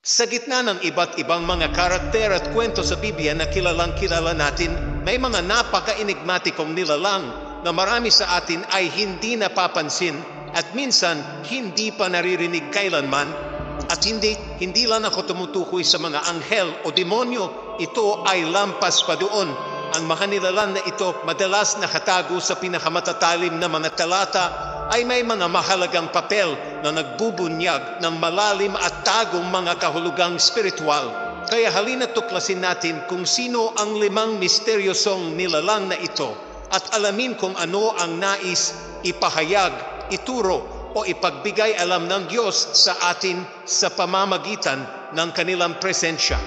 Sa gitna ng iba't ibang mga karakter at kwento sa Biblia na kilalang-kilala natin, may mga napaka-enigmatikong nilalang na marami sa atin ay hindi napapansin at minsan hindi pa naririnig kailanman. At hindi lang ako tumutukoy sa mga anghel o demonyo, ito ay lampas pa doon. Ang mga nilalang na ito madalas nakatago sa pinakamatatalim na mga talata ay may mga mahalagang papel na nagbubunyag ng malalim at tagong mga kahulugang spiritual. Kaya halina't tuklasin natin kung sino ang 5 misteryosong nilalang na ito at alamin kung ano ang nais ipahayag, ituro o ipagbigay alam ng Diyos sa atin sa pamamagitan ng kanilang presensya.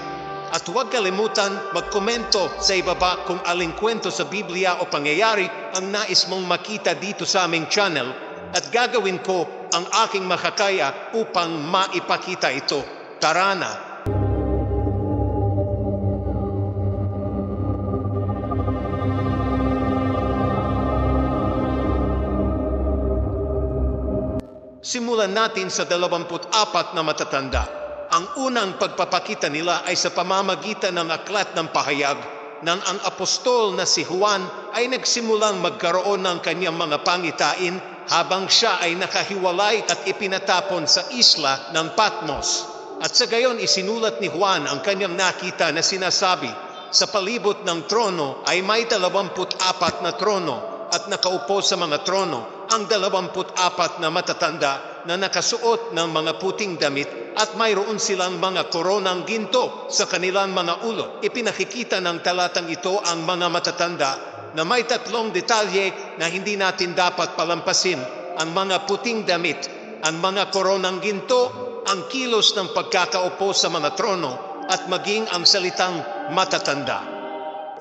At huwag kalimutan magkomento sa ibaba kung aling kwento sa Biblia o pangyayari ang nais mong makita dito sa aming channel at gagawin ko ang aking makakaya upang maipakita ito. Tara na! Simulan natin sa 24 na matatanda. Ang unang pagpapakita nila ay sa pamamagitan ng aklat ng pahayag nang ang apostol na si Juan ay nagsimulang magkaroon ng kanyang mga pangitain habang siya ay nakahiwalay at ipinatapon sa isla ng Patmos. At sa gayon isinulat ni Juan ang kanyang nakita na sinasabi, sa palibot ng trono ay may 24 na trono at nakaupo sa mga trono ang 24 na matatanda na nakasuot ng mga puting damit at mayroon silang mga koronang ginto sa kanilang mga ulo. Ipinakikita ng talatang ito ang mga matatanda na may 3 detalye na hindi natin dapat palampasin: ang mga puting damit, ang mga koronang ginto, ang kilos ng pagkakaupo sa mga trono, at maging ang salitang matatanda.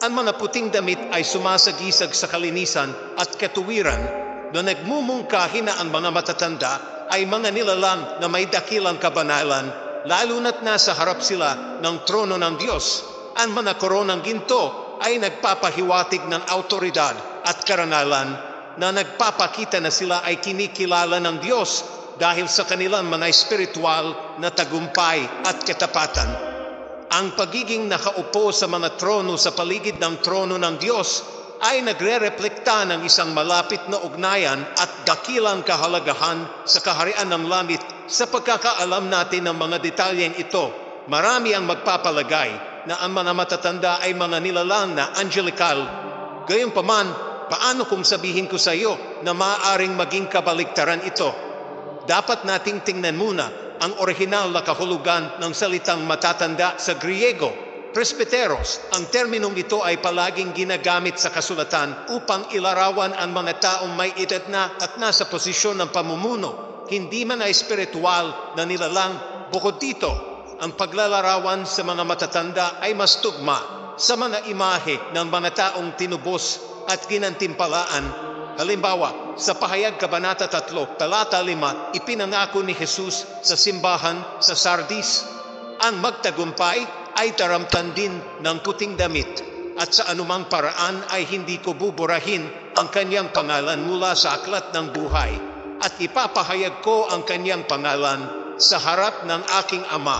Ang mga puting damit ay sumasagisag sa kalinisan at katuwiran na nagmumungkahi na ang mga matatanda ay mga nilalang na may dakilang kabanalan, lalo na't nasa harap sila ng trono ng Diyos. Ang mga koronang ginto ay nagpapahiwatig ng autoridad at karangalan na nagpapakita na sila ay kinikilala ng Diyos dahil sa kanilang mga espiritual na tagumpay at katapatan. Ang pagiging nakaupo sa mga trono sa paligid ng trono ng Diyos ay nagre-reflekta ng isang malapit na ugnayan at dakilang kahalagahan sa kaharian ng langit. Sa pagkakaalam natin ng mga detalyeng ito, marami ang magpapalagay na ang mga matatanda ay mga nilalang na angelical. Gayunpaman, paano kung sabihin ko sa iyo na maaaring maging kabaligtaran ito? Dapat nating tingnan muna ang orihinal na kahulugan ng salitang matatanda sa Griego. Presbyteros, ang terminong ito ay palaging ginagamit sa kasulatan upang ilarawan ang mga taong may edad na at nasa posisyon ng pamumuno, hindi man ay espiritual na nilalang. Bukod dito, ang paglalarawan sa mga matatanda ay mas tugma sa mga imahe ng mga taong tinubos at ginantimpalaan. Halimbawa, sa Pahayag Kabanata 3, Talata 5, ipinangako ni Jesus sa simbahan sa Sardis, ang magtagumpay ay taramtan din ng puting damit at sa anumang paraan ay hindi ko buburahin ang kanyang pangalan mula sa aklat ng buhay at ipapahayag ko ang kanyang pangalan sa harap ng aking Ama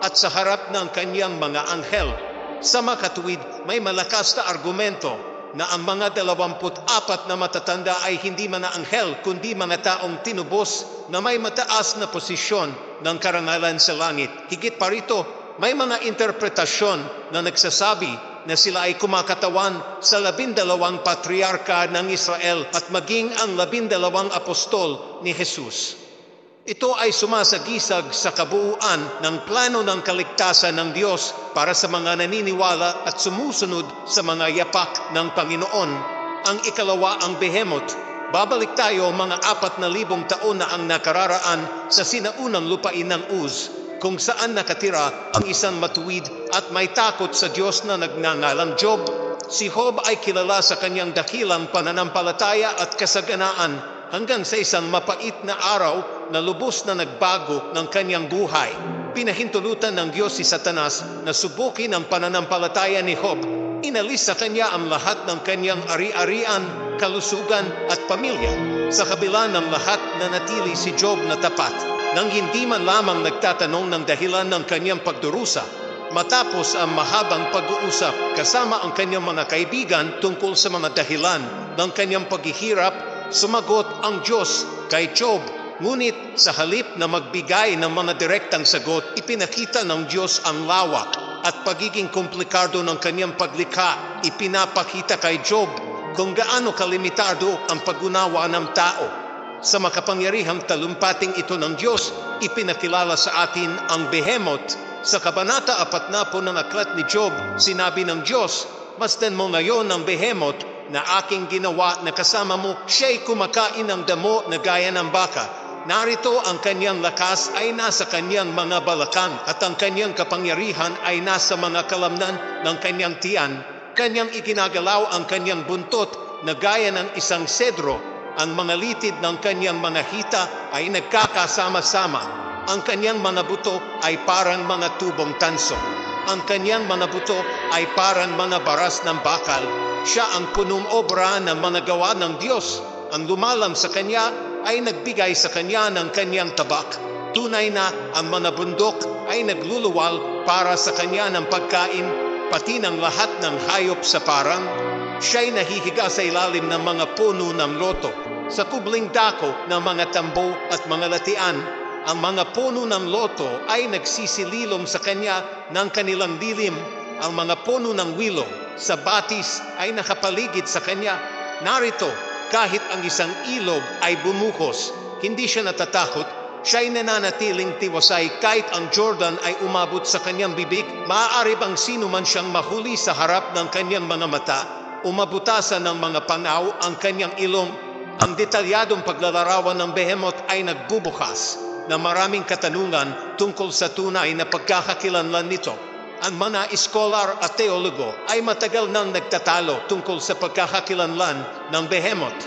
at sa harap ng kanyang mga anghel. Sa makatuwid, may malakas na argumento na ang mga 24 na matatanda ay hindi mga anghel kundi mga taong tinubos na may mataas na posisyon ng karangalan sa langit. Higit pa rito, may mga interpretasyon na nagsasabi na sila ay kumakatawan sa 12 patriarka ng Israel at maging ang 12 apostol ni Jesus. Ito ay sumasagisag sa kabuuan ng plano ng kaligtasan ng Diyos para sa mga naniniwala at sumusunod sa mga yapak ng Panginoon. Ang ikalawa ang Behemoth. Babalik tayo mga 4,000 taon na ang nakararaan sa sinaunang lupain ng Uz, kung saan nakatira ang isang matuwid at may takot sa Diyos na nagngangalang Job. Si Job ay kilala sa kanyang dakilang pananampalataya at kasaganaan hanggang sa isang mapait na araw na lubos na nagbago ng kanyang buhay. Pinahintulutan ng Diyos si Satanas na subukin ang pananampalataya ni Job. Inalis sa kanya ang lahat ng kanyang ari-arian, kalusugan at pamilya. Sa kabila ng lahat, nanatili si Job na tapat. nang hindi man lamang nagtatanong ng dahilan ng kanyang pagdurusa. Matapos ang mahabang pag-uusap kasama ang kanyang mga kaibigan tungkol sa mga dahilan ng kanyang paghihirap, sumagot ang Diyos kay Job. Ngunit sa halip na magbigay ng mga direktang sagot, ipinakita ng Diyos ang lawak at pagiging komplikado ng kanyang paglikha. Ipinapakita kay Job kung gaano kalimitado ang pag-unawa ng tao. Sa makapangyarihang talumpating ito ng Diyos, ipinakilala sa atin ang Behemoth. Sa Kabanata 40 ng aklat ni Job, sinabi ng Diyos, "Masdan mo ngayon ang Behemoth na aking ginawa na kasama mo, siya'y kumakain ng damo na gaya ng baka. Narito ang kanyang lakas ay nasa kanyang mga balakang at ang kanyang kapangyarihan ay nasa mga kalamnan ng kanyang tiyan. Kanyang iginagalaw ang kanyang buntot na gaya ng isang sedro. Ang mga litid ng kanyang mga hita ay nagkakasama-sama. Ang kanyang mga buto ay parang mga tubong tanso. Ang kanyang mga buto ay parang mga baras ng bakal. Siya ang punong obra ng mga gawa ng Diyos. Ang lumalam sa kanya ay nagbigay sa kanya ng kanyang tabak. Tunay na ang mga bundok ay nagluluwal para sa kanya ng pagkain, pati ng lahat ng hayop sa parang. Siya'y nahihiga sa ilalim ng mga puno ng loto, sa kubling dako ng mga tambo at mga latian. Ang mga puno ng loto ay nagsisililom sa kanya ng kanilang dilim. Ang mga puno ng willow sa batis ay nakapaligid sa kanya. Narito, kahit ang isang ilog ay bumuhos, hindi siya natatakot. Siya'y nananatiling tiwasay kahit ang Jordan ay umabot sa kanyang bibig. Maaari bang sino man siyang mahuli sa harap ng kanyang mga mata? Umabutasan ng mga pangaw ang kanyang ilong. Ang detalyadong paglalarawan ng Behemoth ay nagbubukas na maraming katanungan tungkol sa tunay na pagkakakilanlan nito. Ang mga iskolar at teologo ay matagal nang nagtatalo tungkol sa pagkakakilanlan ng Behemoth.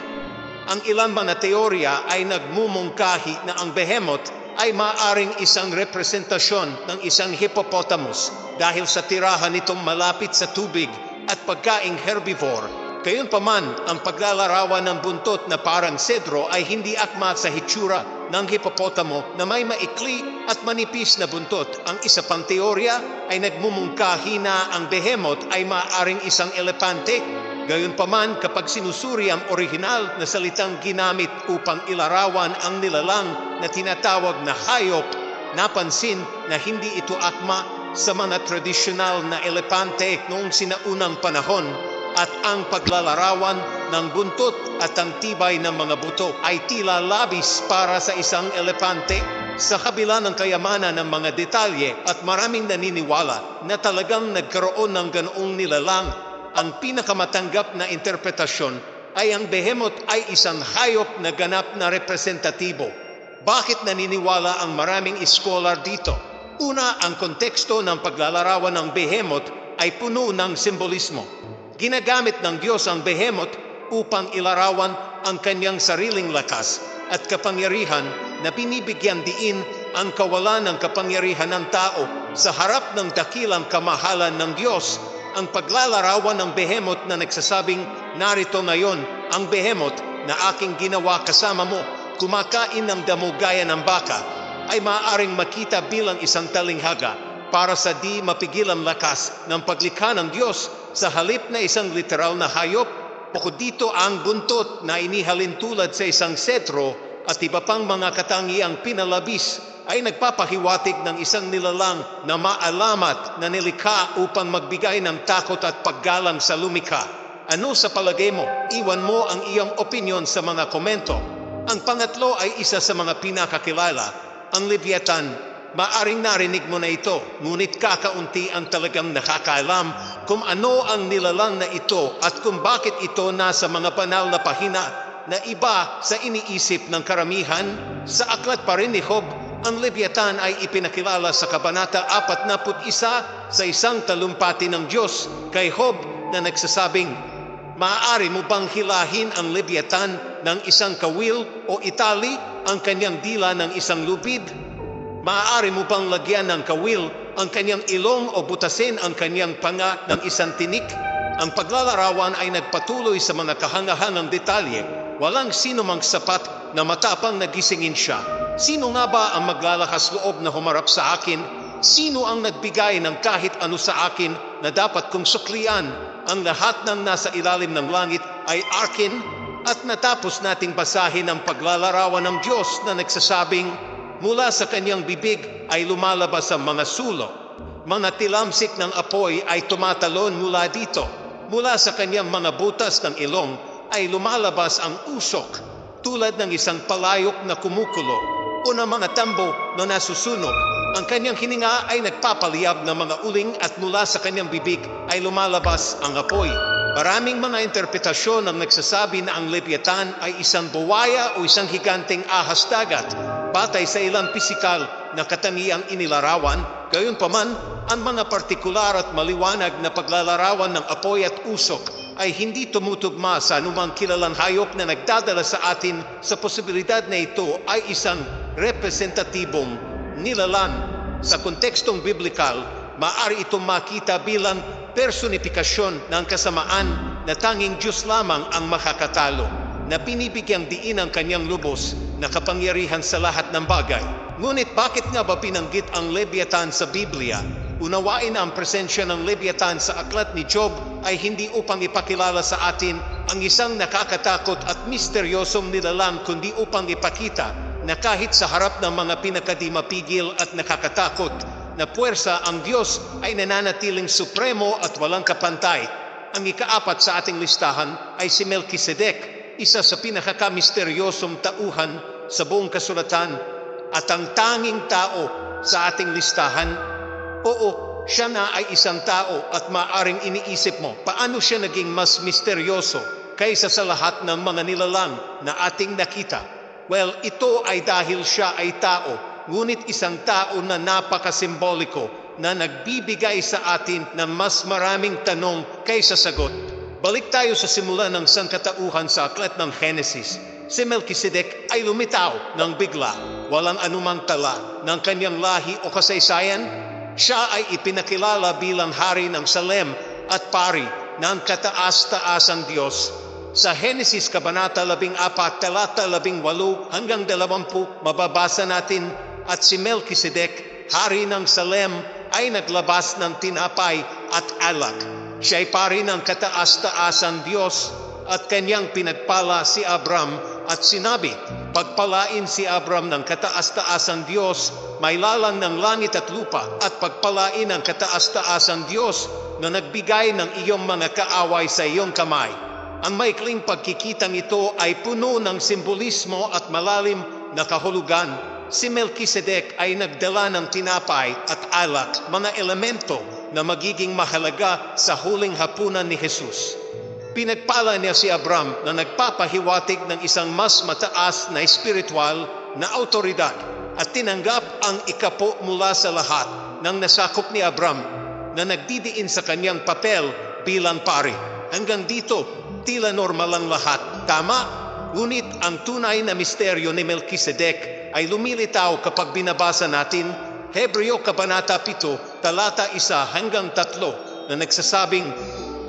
Ang ilang mga teorya ay nagmumungkahi na ang Behemoth ay maaaring isang representasyon ng isang hippopotamus dahil sa tirahan nitong malapit sa tubig at pagkaing herbivore. Gayunpaman, ang paglalarawan ng buntot na parang sedro ay hindi akma sa hitsura ng hippopotamo na may maikli at manipis na buntot. Ang isa pang teorya ay nagmumungkahi na ang Behemoth ay maaaring isang elepante. Gayunpaman, kapag sinusuri ang orihinal na salitang ginamit upang ilarawan ang nilalang na tinatawag na hayop, napansin na hindi ito akma sa mga tradisyonal na elepante noong sinaunang panahon. At ang paglalarawan ng buntot at ang tibay ng mga buto ay tila labis para sa isang elepante. Sa kabila ng kayamanan ng mga detalye at maraming naniniwala na talagang nagkaroon ng ganoong nilalang, ang pinakamatanggap na interpretasyon ay ang Behemoth ay isang hayop na ganap na representatibo. Bakit naniniwala ang maraming iskolar dito? Una, ang konteksto ng paglalarawan ng Behemoth ay puno ng simbolismo. Ginagamit ng Diyos ang Behemoth upang ilarawan ang kanyang sariling lakas at kapangyarihan na binibigyan diin ang kawalan ng kapangyarihan ng tao sa harap ng dakilang kamahalan ng Diyos. Ang paglalarawan ng Behemoth na nagsasabing, "Narito ngayon ang Behemoth na aking ginawa kasama mo, kumakain ng damo gaya ng baka," ay maaaring makita bilang isang talinghaga para sa di mapigilang lakas ng paglikha ng Diyos. Sa halip na isang literal na hayop, bukod dito ang buntot na inihalin tulad sa isang sedro at iba pang mga katangiang pinalabis ay nagpapahiwatig ng isang nilalang na maalamat na nilikha upang magbigay ng takot at paggalang sa lumikha. Ano sa palagay mo? Iwan mo ang iyong opinyon sa mga komento. Ang pangatlo ay isa sa mga pinakakilala, ang Leviathan. Maaring narinig mo na ito, ngunit kakaunti ang talagang nakakaalam kung ano ang nilalang na ito at kung bakit ito nasa mga banal na pahina na iba sa iniisip ng karamihan. Sa aklat pa rin ni Job, ang Leviathan ay ipinakilala sa Kabanata 41 sa isang talumpati ng Diyos kay Job na nagsasabing, "Maaari mo bang hilahin ang Leviathan ng isang kawil o itali ang kanyang dila ng isang lubid? Maaari mo bang lagyan ng kawil ang kanyang ilong o butasin ang kanyang panga ng isang tinik?" Ang paglalarawan ay nagpatuloy sa mga kahangahangang detalye. Walang sino mang sapat na matapang na gisingin siya. Sino nga ba ang maglalakas loob na humarap sa akin? Sino ang nagbigay ng kahit ano sa akin na dapat kong suklian? Ang lahat ng nasa ilalim ng langit ay akin. At natapos nating basahin ang paglalarawan ng Diyos na nagsasabing, mula sa kanyang bibig ay lumalabas ang mga sulok. Mga tilamsik ng apoy ay tumatalon mula dito. Mula sa kanyang mga butas ng ilong ay lumalabas ang usok, tulad ng isang palayok na kumukulo o ng mga tambo na nasusunog. Ang kanyang hininga ay nagpapaliyab ng mga uling at mula sa kanyang bibig ay lumalabas ang apoy. Maraming mga interpretasyon ang nagsasabi na ang Leviathan ay isang buwaya o isang higanteng ahas dagat, batay sa ilang pisikal na katangiang inilarawan. Gayunpaman, ang mga partikular at maliwanag na paglalarawan ng apoy at usok ay hindi tumutugma sa anumang kilalang hayop na nagdadala sa atin sa posibilidad na ito ay isang representatibong nilalang. Sa kontekstong biblikal, maaari itong makita bilang personifikasyon ng kasamaan na tanging Diyos lamang ang makakatalo, na binibigyang diin ang kanyang lubos na kapangyarihan sa lahat ng bagay. Ngunit bakit nga ba binanggit ang Leviathan sa Biblia? Unawain na ang presensya ng Leviathan sa aklat ni Job ay hindi upang ipakilala sa atin ang isang nakakatakot at misteryosong nilalang, kundi upang ipakita na kahit sa harap ng mga pinakadimapigil at nakakatakot na puwersa, ang Diyos ay nananatiling supremo at walang kapantay. Ang ikaapat sa ating listahan ay si Melkisedek, isa sa pinakamisteryosong tauhan sa buong kasulatan at ang tanging tao sa ating listahan. Oo, siya na ay isang tao at maaring iniisip mo, paano siya naging mas misteryoso kaysa sa lahat ng mga nilalang na ating nakita? Well, ito ay dahil siya ay tao, ngunit isang tao na napakasimboliko na nagbibigay sa atin ng mas maraming tanong kaysa sagot. Balik tayo sa simula ng sangkatauhan sa aklat ng Genesis. Si Melkisedek ay lumitaw ng bigla, walang anumang tala ng kanyang lahi o kasaysayan. Siya ay ipinakilala bilang hari ng Salem at pari ng kataas-taasang Diyos. Sa Genesis Kabanata 14, talata 18 hanggang 20, mababasa natin, at si Melkisedek, hari ng Salem, ay naglabas ng tinapay at alak. Siya ay pari ng kataas-taasang Diyos at kanyang pinagpala si Abram at sinabi, pagpalain si Abram ng kataas-taasang Diyos, may lalang ng langit at lupa, at pagpalain ang kataas-taasang Diyos na nagbigay ng iyong mga kaaway sa iyong kamay. Ang maikling pagkikitang ito ay puno ng simbolismo at malalim na kahulugan. Si Melkisedek ay nagdala ng tinapay at alak, mga elemento na magiging mahalaga sa huling hapunan ni Jesus. Pinagpala niya si Abram na nagpapahiwatig ng isang mas mataas na espiritual na autoridad at tinanggap ang ikapo mula sa lahat ng nasakop ni Abram na nagdidiin sa kanyang papel bilang pari. Hanggang dito, tila normal ang lahat. Tama? Ngunit ang tunay na misteryo ni Melkisedek ay lumilitaw kapag binabasa natin Hebreo Kabanata 7, talata 1 hanggang 3 na nagsasabing,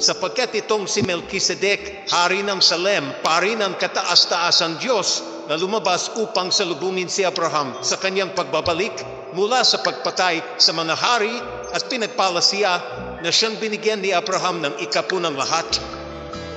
sapagkat itong si Melkisedek, hari ng Salem, pari ng kataas-taasang Diyos, na lumabas upang salubungin si Abraham sa kanyang pagbabalik mula sa pagpatay sa mga hari at pinagpala siya na siyang binigyan ni Abraham ng ikapo ng lahat.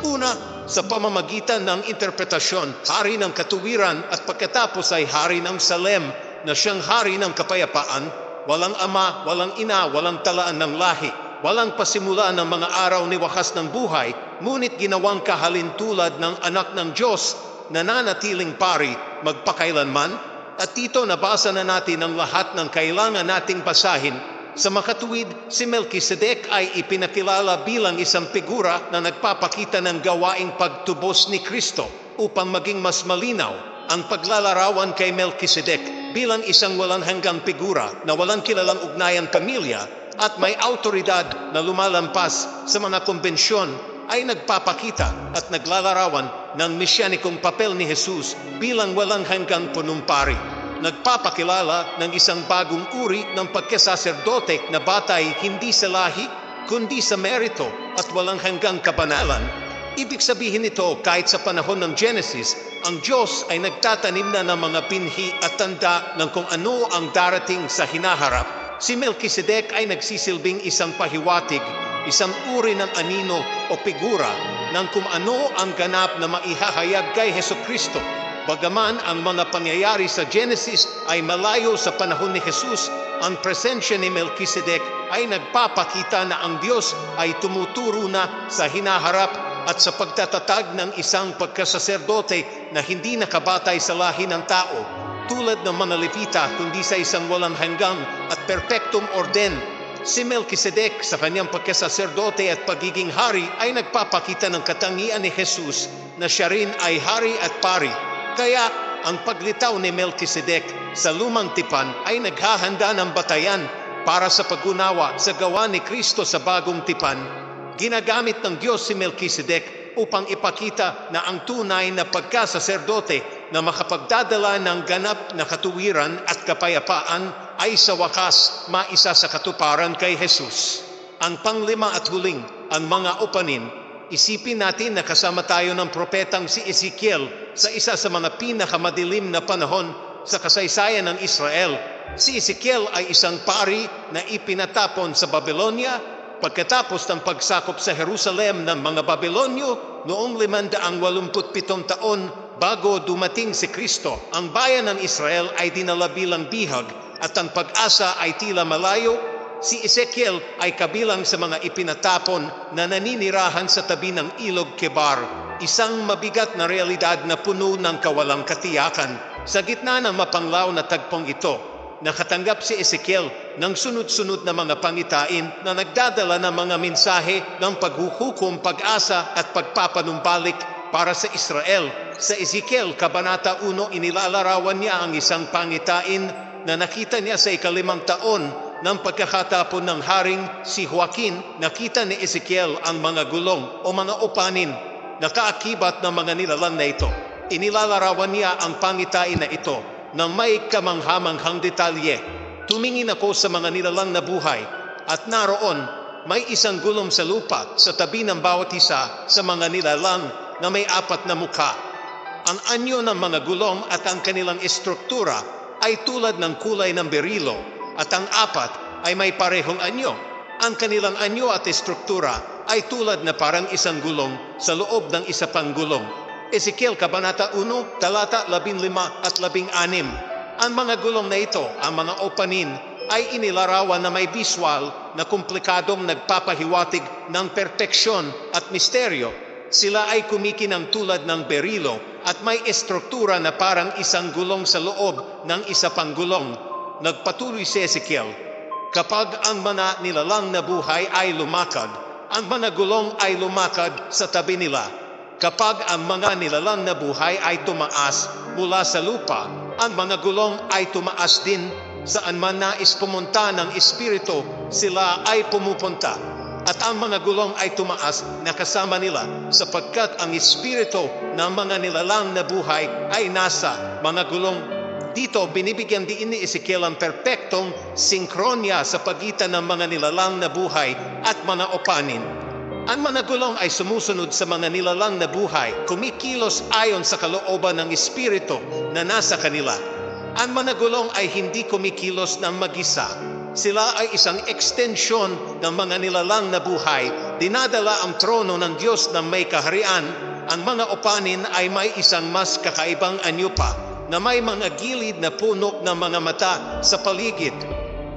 Una, sa pamamagitan ng interpretasyon, hari ng katuwiran at pagkatapos ay hari ng Salem na siyang hari ng kapayapaan, walang ama, walang ina, walang talaan ng lahi, walang pasimula ng mga araw ni wakas ng buhay, ngunit ginawang kahalintulad ng anak ng Diyos, nananatiling pari magpakailanman. At dito nabasa na natin ang lahat ng kailangan nating basahin. Sa makatuwid, si Melkisedek ay ipinakilala bilang isang figura na nagpapakita ng gawaing pagtubos ni Kristo upang maging mas malinaw ang paglalarawan kay Melkisedek bilang isang walang hanggang figura na walang kilalang ugnayang pamilya at may autoridad na lumalampas sa mga konbensyon, ay nagpapakita at naglalarawan ng mesyanikong papel ni Jesus bilang walang hanggang punumpari. Nagpapakilala ng isang bagong uri ng pagkasaserdote na batay hindi sa lahi, kundi sa merito at walang hanggang kabanalan. Ibig sabihin nito, kahit sa panahon ng Genesis ang Diyos ay nagtatanim na ng mga binhi at tanda ng kung ano ang darating sa hinaharap. Si Melkisedek ay nagsisilbing isang pahiwatig, isang uri ng anino o figura ng kung ano ang ganap na maihahayag kay Hesukristo. Bagaman ang mga pangyayari sa Genesis ay malayo sa panahon ni Jesus, ang presensya ni Melkisedek ay nagpapakita na ang Diyos ay tumuturo na sa hinaharap at sa pagtatatag ng isang pagkasaserdote na hindi nakabatay sa lahi ng tao, tulad ng mga Levita, kundi sa isang walang hanggang at perpektum orden. Si Melkisedek sa kanyang pagkasaserdote at pagiging hari ay nagpapakita ng katangian ni Jesus na siya rin ay hari at pari. Kaya ang paglitaw ni Melkisedek sa lumang tipan ay naghahanda ng batayan para sa pag-unawa sa gawa ni Kristo sa bagong tipan. Ginagamit ng Diyos si Melkisedek upang ipakita na ang tunay na pagkasaserdote na makapagdadala ng ganap na katuwiran at kapayapaan ay sa wakas maisa sa katuparan kay Jesus. Ang panglima at huling, ang mga upanin. Isipin natin na kasama tayo ng propetang si Ezekiel sa isa sa mga pinakamadilim na panahon sa kasaysayan ng Israel. Si Ezekiel ay isang pari na ipinatapon sa Babylonia pagkatapos ng pagsakop sa Jerusalem ng mga Babylonyo noong 587 taon bago dumating si Kristo. Ang bayan ng Israel ay dinala bilang bihag at ang pag-asa ay tila malayo. Si Ezekiel ay kabilang sa mga ipinatapon na naninirahan sa tabi ng ilog Kebar, isang mabigat na realidad na puno ng kawalang katiyakan. Sa gitna ng mapanglaw na tagpong ito, nakatanggap si Ezekiel ng sunod-sunod na mga pangitain na nagdadala ng mga mensahe ng paghuhukom, pag-asa at pagpapanumbalik para sa Israel. Sa Ezekiel, Kabanata 1, inilalarawan niya ang isang pangitain na nakita niya sa 5 taon ng pagkakatapon ng haring si Joaquin. Nakita ni Ezekiel ang mga gulong o mga upanin na kaakibat ng mga nilalang na ito. Inilalarawan niya ang pangitain na ito ng may kamanghamanghang detalye. Tumingin ako sa mga nilalang na buhay at naroon may isang gulong sa lupa sa tabi ng bawat isa sa mga nilalang na may 4 na mukha. Ang anyo ng mga gulong at ang kanilang estruktura ay tulad ng kulay ng berilo at ang 4 ay may parehong anyo. Ang kanilang anyo at estruktura ay tulad na parang isang gulong sa loob ng isa pang gulong. Ezekiel Kabanata 1, talata 15 at 16. Ang mga gulong na ito, ang mga opanin, ay inilarawan na may visual na komplikadong nagpapahiwatig ng perpeksyon at misteryo. Sila ay kumikinang tulad ng berilo at may estruktura na parang isang gulong sa loob ng isa pang gulong. Nagpatuloy si Ezekiel, kapag ang mga nilalang na buhay ay lumakad, ang mga gulong ay lumakad sa tabi nila. Kapag ang mga nilalang na buhay ay tumaas mula sa lupa, ang mga gulong ay tumaas din. Saan man nais pumunta ng Espiritu, sila ay pumupunta. At ang mga gulong ay tumaas na kasama nila sapagkat ang Espiritu ng mga nilalang na buhay ay nasa mga gulong. Dito, binibigyan diin ni Ezekiel ang perpektong sinkronya sa pagitan ng mga nilalang na buhay at mga opanin. Ang mga gulong ay sumusunod sa mga nilalang na buhay, kumikilos ayon sa kalooban ng Espiritu na nasa kanila. Ang mga gulong ay hindi kumikilos ng mag-isa. Sila ay isang ekstensyon ng mga nilalang na buhay. Dinadala ang trono ng Diyos na may kaharian. Ang mga opanin ay may isang mas kakaibang anyo pa, na may mga gilid na puno ng mga mata sa paligid.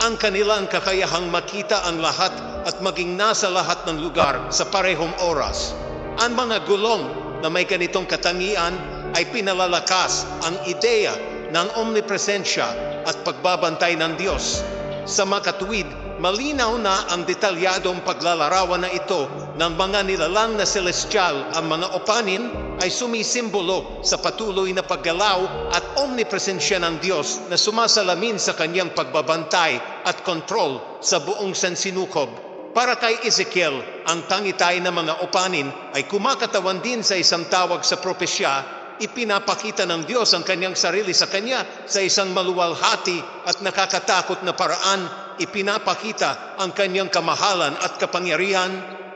Ang kanilang kakayahang makita ang lahat at maging nasa lahat ng lugar sa parehong oras. Ang mga gulong na may ganitong katangian ay pinalalakas ang ideya ng omnipresensya at pagbabantay ng Diyos. Sa makatuwid, malinaw na ang detalyadong paglalarawan na ito ng mga nilalang na celestial. Ang mga opanin ay sumisimbolo sa patuloy na paggalaw at omnipresensya ng Diyos na sumasalamin sa kanyang pagbabantay at kontrol sa buong sansinukob. Para kay Ezekiel, ang pangitay na mga opanin ay kumakatawan din sa isang tawag sa propesya. Ipinapakita ng Diyos ang kanyang sarili sa kanya sa isang maluwalhati at nakakatakot na paraan. Ipinapakita ang kanyang kamahalan at kapangyarihan.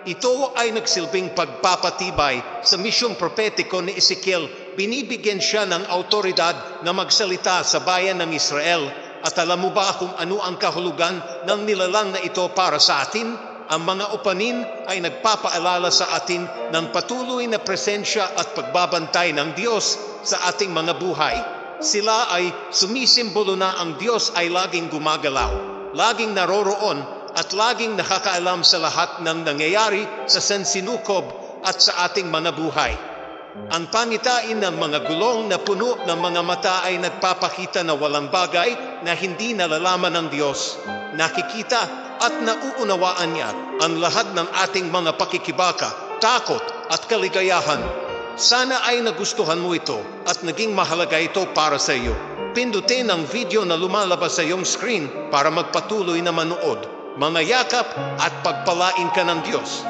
Ito ay nagsilbing pagpapatibay sa misyong propetiko ni Ezekiel binibigyan siya ng autoridad na magsalita sa bayan ng Israel. At alam mo ba kung ano ang kahulugan ng nilalang na ito para sa atin? Ang mga upanin ay nagpapaalala sa atin ng patuloy na presensya at pagbabantay ng Diyos sa ating mga buhay. Sila ay sumisimbolo na ang Diyos ay laging gumagalaw, laging naroroon at laging nakakaalam sa lahat ng nangyayari sa sansinukob at sa ating mga buhay. Ang pangitain ng mga gulong na puno ng mga mata ay nagpapakita na walang bagay na hindi nalalaman ng Diyos. Nakikita at nauunawaan niya ang lahat ng ating mga pakikibaka, takot at kaligayahan. Sana ay nagustuhan mo ito at naging mahalaga ito para sa iyo. Pindutin ang video na lumalabas sa iyong screen para magpatuloy na manood. Mga yakap at pagpalain ka ng Diyos.